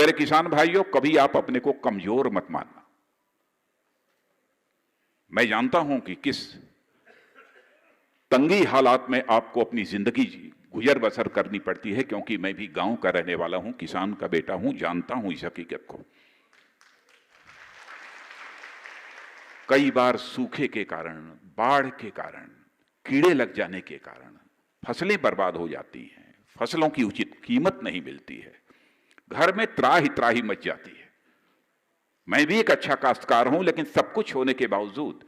मेरे किसान भाइयों, कभी आप अपने को कमजोर मत मानना। मैं जानता हूं कि किस तंगी हालात में आपको अपनी जिंदगी गुजर बसर करनी पड़ती है, क्योंकि मैं भी गांव का रहने वाला हूं, किसान का बेटा हूं, जानता हूं इस हकीकत को। कई बार सूखे के कारण, बाढ़ के कारण, कीड़े लग जाने के कारण फसलें बर्बाद हो जाती हैं, फसलों की उचित कीमत नहीं मिलती है, घर में त्राही त्राही मच जाती है। मैं भी एक अच्छा काश्तकार हूं, लेकिन सब कुछ होने के बावजूद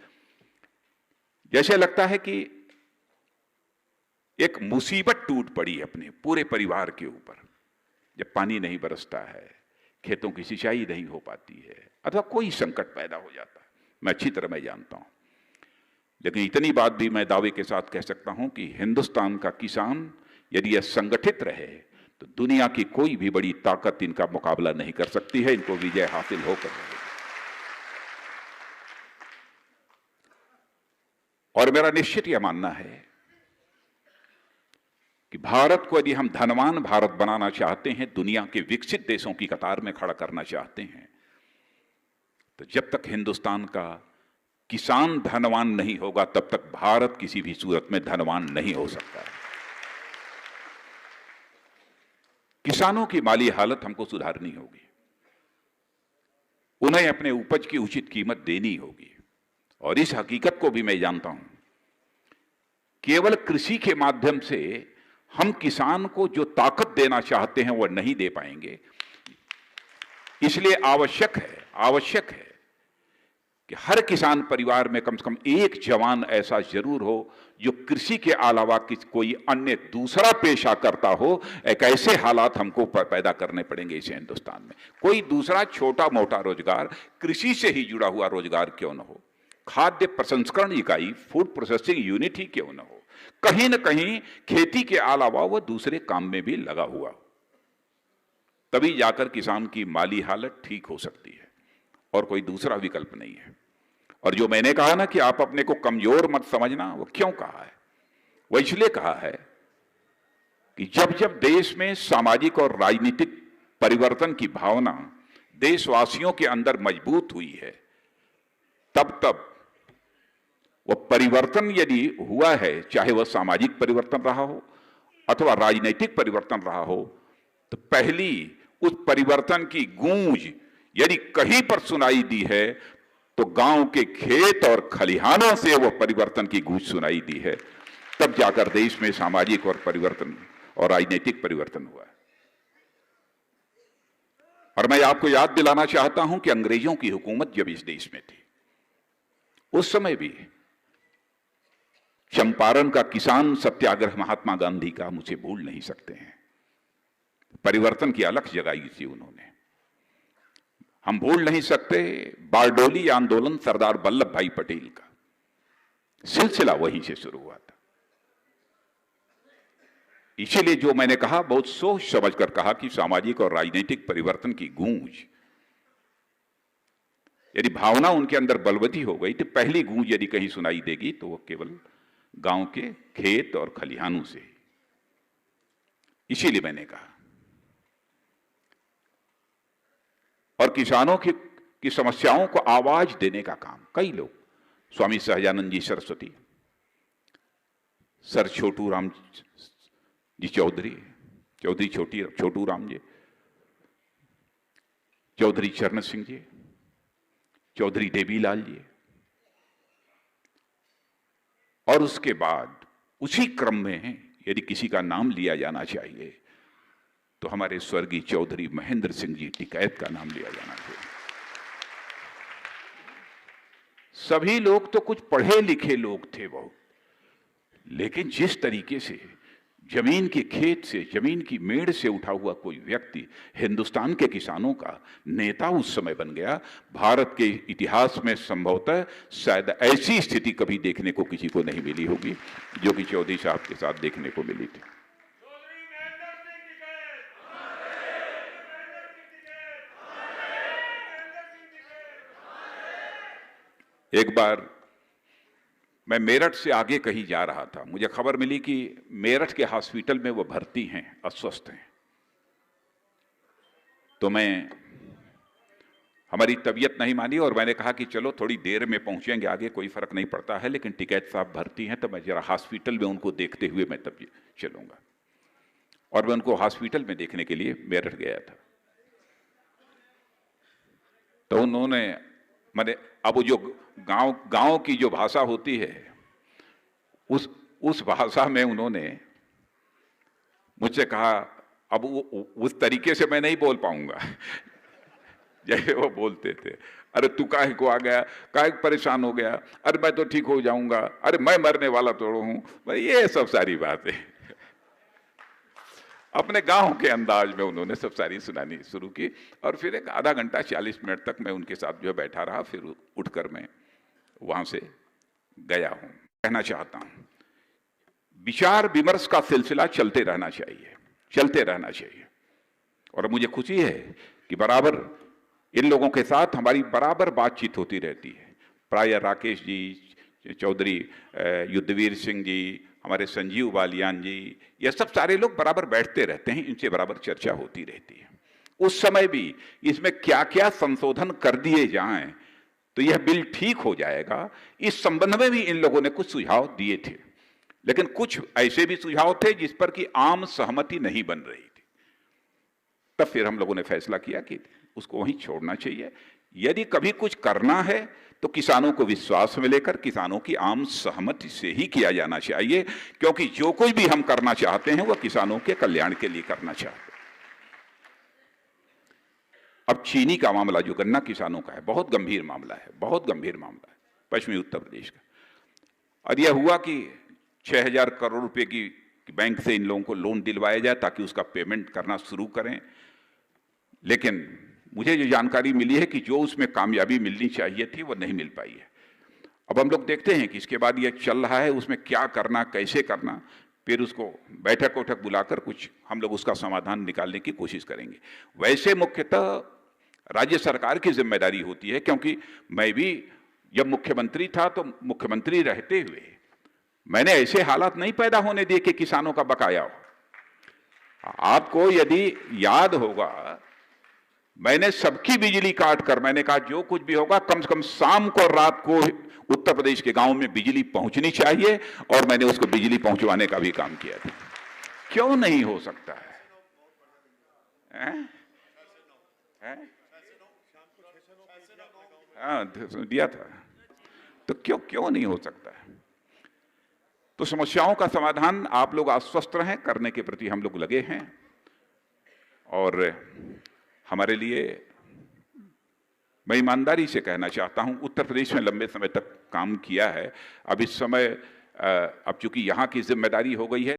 जैसे लगता है कि एक मुसीबत टूट पड़ी अपने पूरे परिवार के ऊपर। जब पानी नहीं बरसता है, खेतों की सिंचाई नहीं हो पाती है, अथवा कोई संकट पैदा हो जाता है, मैं अच्छी तरह मैं जानता हूं। लेकिन इतनी बात भी मैं दावे के साथ कह सकता हूं कि हिंदुस्तान का किसान यदि यह संगठित रहे तो दुनिया की कोई भी बड़ी ताकत इनका मुकाबला नहीं कर सकती है, इनको विजय हासिल होकर रहेगी। और मेरा निश्चित यह मानना है कि भारत को यदि हम धनवान भारत बनाना चाहते हैं, दुनिया के विकसित देशों की कतार में खड़ा करना चाहते हैं, तो जब तक हिंदुस्तान का किसान धनवान नहीं होगा, तब तक भारत किसी भी सूरत में धनवान नहीं हो सकता है। किसानों की माली हालत हमको सुधारनी होगी, उन्हें अपने उपज की उचित कीमत देनी होगी। और इस हकीकत को भी मैं जानता हूं, केवल कृषि के माध्यम से हम किसान को जो ताकत देना चाहते हैं वह नहीं दे पाएंगे। इसलिए आवश्यक है कि हर किसान परिवार में कम से कम एक जवान ऐसा जरूर हो जो कृषि के अलावा कोई अन्य दूसरा पेशा करता हो। एक ऐसे हालात हमको पैदा करने पड़ेंगे इस हिंदुस्तान में। कोई दूसरा छोटा मोटा रोजगार कृषि से ही जुड़ा हुआ रोजगार क्यों न हो, खाद्य प्रसंस्करण इकाई, फूड प्रोसेसिंग यूनिट ही क्यों न हो, कहीं न कहीं खेती के अलावा वह दूसरे काम में भी लगा हुआ हो, तभी जाकर किसान की माली हालत ठीक हो सकती है, और कोई दूसरा विकल्प नहीं है। और जो मैंने कहा ना कि आप अपने को कमजोर मत समझना, वो क्यों कहा है? वो इसलिए कहा है कि जब जब देश में सामाजिक और राजनीतिक परिवर्तन की भावना देशवासियों के अंदर मजबूत हुई है, तब तब वह परिवर्तन यदि हुआ है, चाहे वह सामाजिक परिवर्तन रहा हो अथवा राजनीतिक परिवर्तन रहा हो, तो पहली उस परिवर्तन की गूंज यदि कहीं पर सुनाई दी है तो गांव के खेत और खलिहानों से वह परिवर्तन की गूंज सुनाई दी है, तब जाकर देश में सामाजिक और परिवर्तन और राजनीतिक परिवर्तन हुआ। और मैं आपको याद दिलाना चाहता हूं कि अंग्रेजों की हुकूमत जब इस देश में थी, उस समय भी चंपारण का किसान सत्याग्रह महात्मा गांधी का मुझे भूल नहीं सकते हैं। परिवर्तन की अलख जगाई थी उन्होंने। हम भूल नहीं सकते बारडोली आंदोलन सरदार वल्लभ भाई पटेल का, सिलसिला वहीं से शुरू हुआ था। इसीलिए जो मैंने कहा, बहुत सोच समझकर कहा कि सामाजिक और राजनीतिक परिवर्तन की गूंज यदि भावना उनके अंदर बलवती हो गई, तो पहली गूंज यदि कहीं सुनाई देगी तो वो केवल गांव के खेत और खलिहानों से। इसीलिए मैंने कहा, और किसानों की समस्याओं को आवाज देने का काम कई लोग, स्वामी सहजानंद जी सरस्वती, सर छोटू राम जी चौधरी छोटू राम जी, चौधरी चरण सिंह जी, चौधरी देवीलाल जी, और उसके बाद उसी क्रम में यदि किसी का नाम लिया जाना चाहिए तो हमारे स्वर्गीय चौधरी महेंद्र सिंह जी टिकैत का नाम लिया जाना चाहिए। सभी लोग तो कुछ पढ़े लिखे लोग थे बहुत, लेकिन जिस तरीके से जमीन के खेत से, जमीन की मेड़ से उठा हुआ कोई व्यक्ति हिंदुस्तान के किसानों का नेता उस समय बन गया, भारत के इतिहास में संभवतः शायद ऐसी स्थिति कभी देखने को किसी को नहीं मिली होगी जो कि चौधरी साहब के साथ देखने को मिली थी। एक बार मैं मेरठ से आगे कहीं जा रहा था, मुझे खबर मिली कि मेरठ के हॉस्पिटल में वो भर्ती हैं, अस्वस्थ हैं। तो हमारी तबीयत नहीं मानी और मैंने कहा कि चलो थोड़ी देर में पहुंचेंगे आगे, कोई फर्क नहीं पड़ता है, लेकिन टिकैत साहब भर्ती हैं तो मैं जरा हॉस्पिटल में उनको देखते हुए मैं तब चलूंगा। और मैं उनको हॉस्पिटल में देखने के लिए मेरठ गया था। तो उन्होंने मैंने अब जो गांव की जो भाषा होती है उस भाषा में उन्होंने मुझसे कहा, अब उस तरीके से मैं नहीं बोल पाऊंगा जैसे वो बोलते थे, अरे तू काहे को आ गया, काहे परेशान हो गया, अरे मैं तो ठीक हो जाऊंगा, अरे मैं मरने वाला थोड़ा हूं, भाई ये सब सारी बातें अपने गांव के अंदाज में उन्होंने सब सारी सुनानी शुरू की। और फिर एक आधा घंटा 40 मिनट तक मैं उनके साथ जो बैठा रहा, फिर उठकर मैं वहां से गया हूं। कहना चाहता हूं, विचार विमर्श का सिलसिला चलते रहना चाहिए। और मुझे खुशी है कि बराबर इन लोगों के साथ हमारी बराबर बातचीत होती रहती है। प्राय राकेश जी, चौधरी युद्धवीर सिंह जी, हमारे संजीव बालियान जी, ये सब सारे लोग बराबर बैठते रहते हैं, इनसे बराबर चर्चा होती रहती है। उस समय भी इसमें क्या क्या संशोधन कर दिए जाएं तो यह बिल ठीक हो जाएगा, इस संबंध में भी इन लोगों ने कुछ सुझाव दिए थे। लेकिन कुछ ऐसे भी सुझाव थे जिस पर कि आम सहमति नहीं बन रही थी। तब फिर हम लोगों ने फैसला किया कि उसको वहीं छोड़ना चाहिए। यदि कभी कुछ करना है तो किसानों को विश्वास में लेकर किसानों की आम सहमति से ही किया जाना चाहिए, क्योंकि जो कुछ भी हम करना चाहते हैं वह किसानों के कल्याण के लिए करना चाहते हैं। अब चीनी का मामला जो गन्ना किसानों का है, बहुत गंभीर मामला है पश्चिमी उत्तर प्रदेश का। और यह हुआ कि 6,000 करोड़ रुपए की बैंक से इन लोगों को लोन दिलवाया जाए ताकि उसका पेमेंट करना शुरू करें। लेकिन मुझे जो जानकारी मिली है कि जो उसमें कामयाबी मिलनी चाहिए थी वो नहीं मिल पाई है। अब हम लोग देखते हैं कि इसके बाद ये चल रहा है, उसमें क्या करना, कैसे करना, फिर उसको बैठक बुलाकर कुछ हम लोग उसका समाधान निकालने की कोशिश करेंगे। वैसे मुख्यतः राज्य सरकार की जिम्मेदारी होती है, क्योंकि मैं भी जब मुख्यमंत्री था तो मुख्यमंत्री रहते हुए मैंने ऐसे हालात नहीं पैदा होने दिए कि किसानों का बकाया हो। आपको यदि याद होगा, मैंने सबकी बिजली काट कर मैंने कहा जो कुछ भी होगा कम से कम शाम को और रात को उत्तर प्रदेश के गांव में बिजली पहुंचनी चाहिए, और मैंने उसको बिजली पहुंचवाने का भी काम किया था। क्यों नहीं हो सकता है? हाँ, दिया था, तो क्यों नहीं हो सकता है? तो समस्याओं का समाधान आप लोग आश्वस्त रहें, करने के प्रति हम लोग लगे हैं। और हमारे लिए, मैं ईमानदारी से कहना चाहता हूं, उत्तर प्रदेश में लंबे समय तक काम किया है। अब इस समय अब चूंकि यहां की जिम्मेदारी हो गई है,